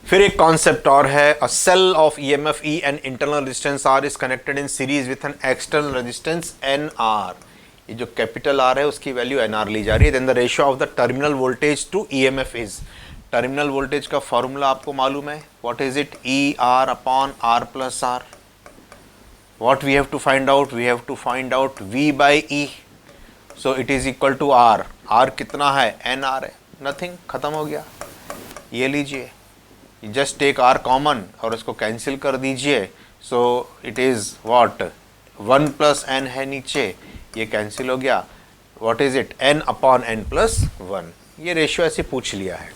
फिर एक कॉन्सेप्ट और है, a cell of EMF E and internal resistance R is connected in series with an external resistance an R. ये जो capital R है उसकी वैल्यू एन आर ली जा रही है। Then the ratio of the terminal voltage to EMF is, terminal voltage का formula आपको मालूम है, what is it, E R upon R plus R. What we have to find out, we have to find out V by E, so it is equal to R. R कितना है, N R है, nothing, खत्म हो गया। ये लीजिए, just take are common और इसको कैंसिल कर दीजिए, सो इट इज व्हाट, 1 प्लस एन है नीचे, ये कैंसिल हो गया, what is it, N upon N plus 1। ये रेशियो ऐसे पूछ लिया है।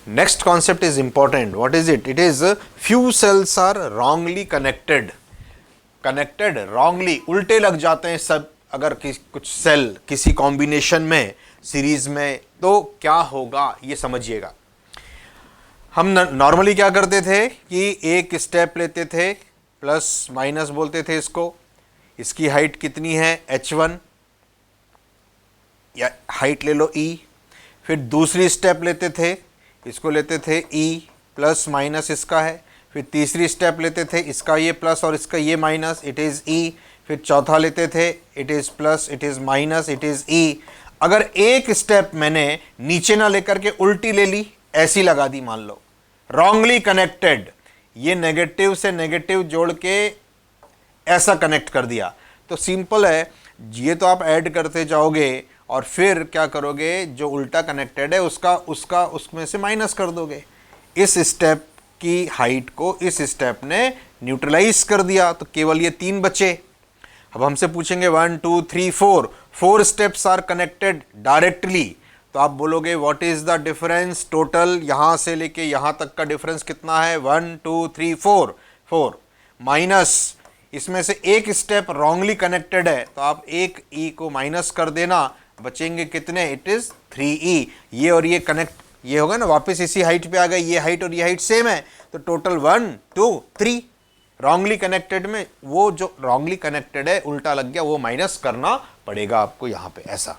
Next concept is important, what is it, it is few cells are wrongly connected. Connected wrongly, उल्टे लग जाते हैं सब, अगर कुछ सेल किसी कॉम्बिनेशन में सीरीज में, तो क्या होगा ये समझिएगा। हम नॉर्मली क्या करते थे कि एक स्टेप लेते थे, प्लस माइनस बोलते थे इसको, इसकी हाइट कितनी है h1, या हाइट ले लो e, फिर दूसरी स्टेप लेते थे, इसको लेते थे e प्लस माइनस इसका है, फिर तीसरी स्टेप लेते थे, इसका ये प्लस और इसका ये माइनस, इट इज़ e, फिर चौथा लेते थे, it is plus, it is minus, it is e। अगर एक स्टेप मैंने नीचे ना लेकर के उल्टी ले ली, ऐसी लगा दी, मान लो रॉन्गली कनेक्टेड, ये नेगेटिव से नेगेटिव जोड़ के ऐसा कनेक्ट कर दिया, तो सिंपल है, ये तो आप ऐड करते जाओगे और फिर क्या करोगे, जो उल्टा कनेक्टेड है उसका उसमें से माइनस कर दोगे। इस स्टेप की हाइट को इस स्टेप ने न्यूट्रलाइज कर दिया, तो केवल ये 3 बचे। अब हमसे पूछेंगे 1 2 3 4, 4 स्टेप्स आर कनेक्टेड डायरेक्टली, तो आप बोलोगे what is the difference total, यहां से लेके यहां तक का डिफरेंस कितना है, 1 2 3 4, 4 माइनस इसमें से एक स्टेप रॉन्गली कनेक्टेड है, तो आप एक ई को माइनस कर देना, बचेंगे कितने, इट इज 3e। ये और ये कनेक्ट, ये होगा ना, वापस इसी हाइट पे आ गए, ये हाइट और ये हाइट सेम है, तो टोटल 1 2 3। रॉन्गली कनेक्टेड में वो जो रॉन्गली कनेक्टेड है उल्टा लग गया, वो माइनस करना पड़ेगा आपको यहाँ पे। ऐसा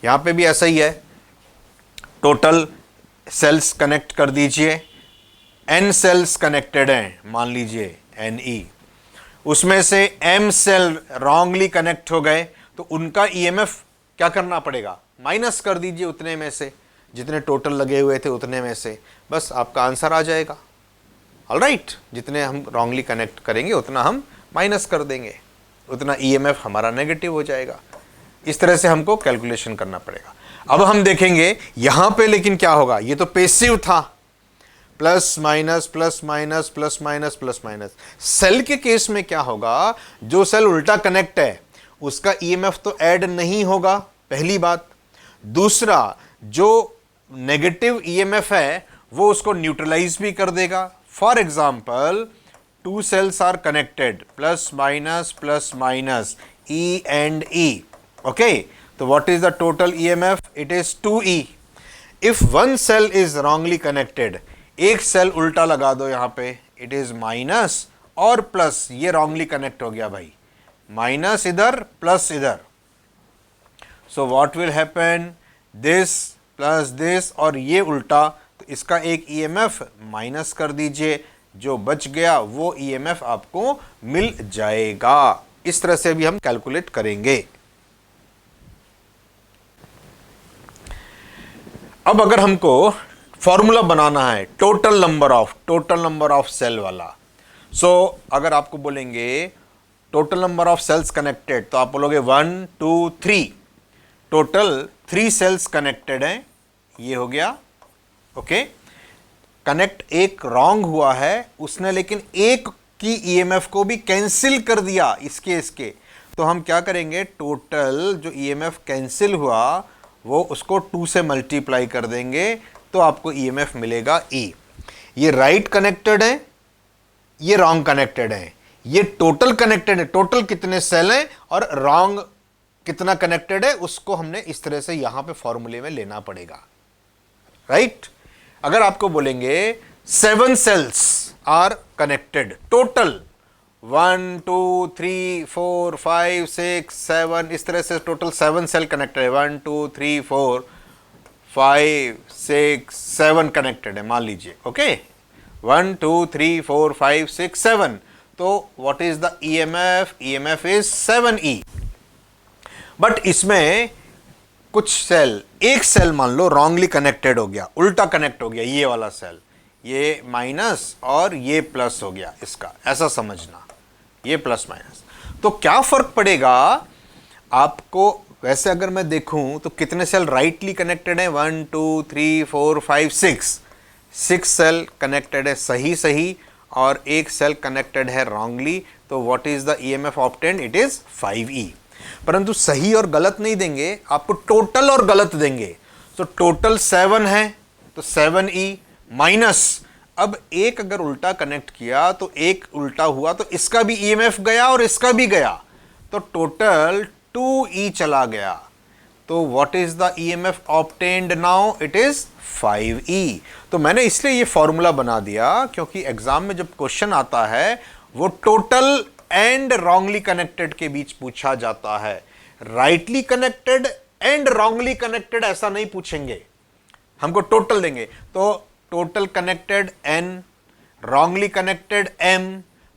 यहाँ पे भी ऐसा ही है, टोटल सेल्स कनेक्ट कर दीजिए, n सेल्स कनेक्टेड हैं, मान लीजिए ne, उसमें से m सेल रॉन्गली कनेक्ट हो गए, तो उनका ईएमएफ क्या करना पड़ेगा, माइनस कर दीजिए उतने में से, जितने टोटल लगे हुए थे उतने में से, बस आपका आंसर आ जाएगा। ऑलराइट, जितने हम रॉन्गली कनेक्ट करेंगे उतना हम माइनस कर देंगे, उतना ईएमएफ हमारा नेगेटिव हो जाएगा। इस तरह से हमको कैलकुलेशन करना पड़ेगा। अब हम देखेंगे यहां पे लेकिन क्या होगा, ये तो पैसिव था, plus minus plus minus plus minus plus minus. Cell के केस में क्या होगा, जो सेल उल्टा कनेक्ट है उसका ईएमएफ तो ऐड नहीं होगा, पहली बात। दूसरा, जो नेगेटिव ईएमएफ है वो उसको न्यूट्रलाइज भी कर देगा। For example 2 cells are connected, plus minus E and E, okay, तो what is the total EMF, it is 2e। If 1 cell is wrongly connected, एक सेल उल्टा लगा दो यहां पे, इट इज माइनस और प्लस, ये रॉन्गली कनेक्ट हो गया भाई, माइनस इधर प्लस इधर, so what will happen, this plus this और ये उल्टा, तो इसका एक ईएमएफ माइनस कर दीजिए, जो बच गया वो ईएमएफ आपको मिल जाएगा। इस तरह से भी हम कैलकुलेट करेंगे। अब अगर हमको फॉर्मूला बनाना है टोटल नंबर ऑफ सेल वाला, सो अगर आपको बोलेंगे total number of cells connected, तो आप बोलोगे 1 2 3, टोटल 3 सेल्स कनेक्टेड हैं, ये हो गया, ओके। कनेक्ट एक रॉन्ग हुआ है उसने, लेकिन एक की ईएमएफ को भी कैंसिल कर दिया इसके, तो हम क्या करेंगे, टोटल जो ईएमएफ कैंसिल हुआ वो उसको 2 से मल्टीप्लाई कर देंगे, तो आपको ईएमएफ मिलेगा E। ये राइट कनेक्टेड है, ये रॉन्ग कनेक्टेड है, ये टोटल कनेक्टेड है, टोटल कितने सेल हैं और रॉन्ग कितना कनेक्टेड है, उसको हमने इस तरह से यहां पे फॉर्मूले में लेना पड़ेगा, राइट। अगर आपको बोलेंगे 7 सेल्स आर कनेक्टेड, टोटल 1 2 3 4 5 6 7, इस तरह से टोटल 7 सेल कनेक्टेड है, 1 2 3 4 5 6 7 कनेक्टेड है मान लीजिए, ओके। 1 2 3 4 5 6 7, तो what is the EMF? EMF is 7E। But इसमें कुछ सेल, एक सेल मान लो रॉन्गली कनेक्टेड हो गया, उल्टा कनेक्ट हो गया, ये वाला सेल, ये माइनस और ये प्लस हो गया इसका, ऐसा समझना, ये प्लस माइनस। तो क्या फर्क पड़ेगा आपको? वैसे अगर मैं देखूं तो कितने सेल राइटली कनेक्टेड है? 1 2 3 4 5 6 सेल कनेक्टेड है सही सही, और एक सेल कनेक्टेड है रॉन्गली। तो what is the EMF obtained? It is 5E। परंतु सही और गलत नहीं देंगे, आपको टोटल और गलत देंगे। तो टोटल 7 है तो 7E माइनस, अब एक अगर उल्टा कनेक्ट किया तो एक उल्टा हुआ तो इसका भी ईएमएफ गया और इसका भी गया, तो टोटल 2E चला गया। तो what is the EMF obtained now? It is 5E। तो मैंने इसलिए ये फॉर्मूला बना दिया क्योंकि एग्जाम में जब क्वेश्चन आता है वो टोटल एंड रॉन्गली कनेक्टेड के बीच पूछा जाता है। Rightly connected and wrongly connected ऐसा नहीं पूछेंगे, हमको टोटल देंगे। तो total connected N, wrongly connected M।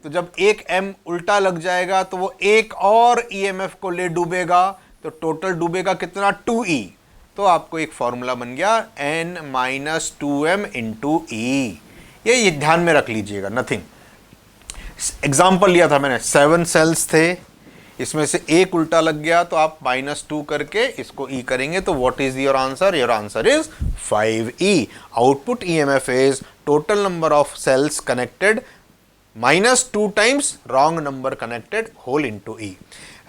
तो जब एक M उल्टा लग जाएगा तो वो एक और EMF को ले डूबेगा, तो टोटल डूबेगा कितना? 2E। तो आपको एक फॉर्मूला बन गया N-2M इंटू E। ये ध्यान में रख लीजिएगा, नथिंग। एग्जाम्पल लिया था मैंने, 7 सेल्स थे, इसमें से एक उल्टा लग गया तो आप -2 करके इसको E करेंगे, तो what is your answer? Your answer is 5E। Output EMF is total number of cells connected -2 times wrong number connected whole into E।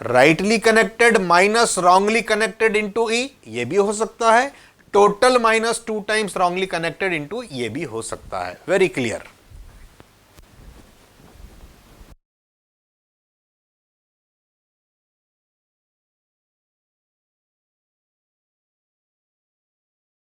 Rightly connected minus wrongly connected into E, ये भी हो सकता है। Total -2 times wrongly connected into ये भी हो सकता है। Very clear.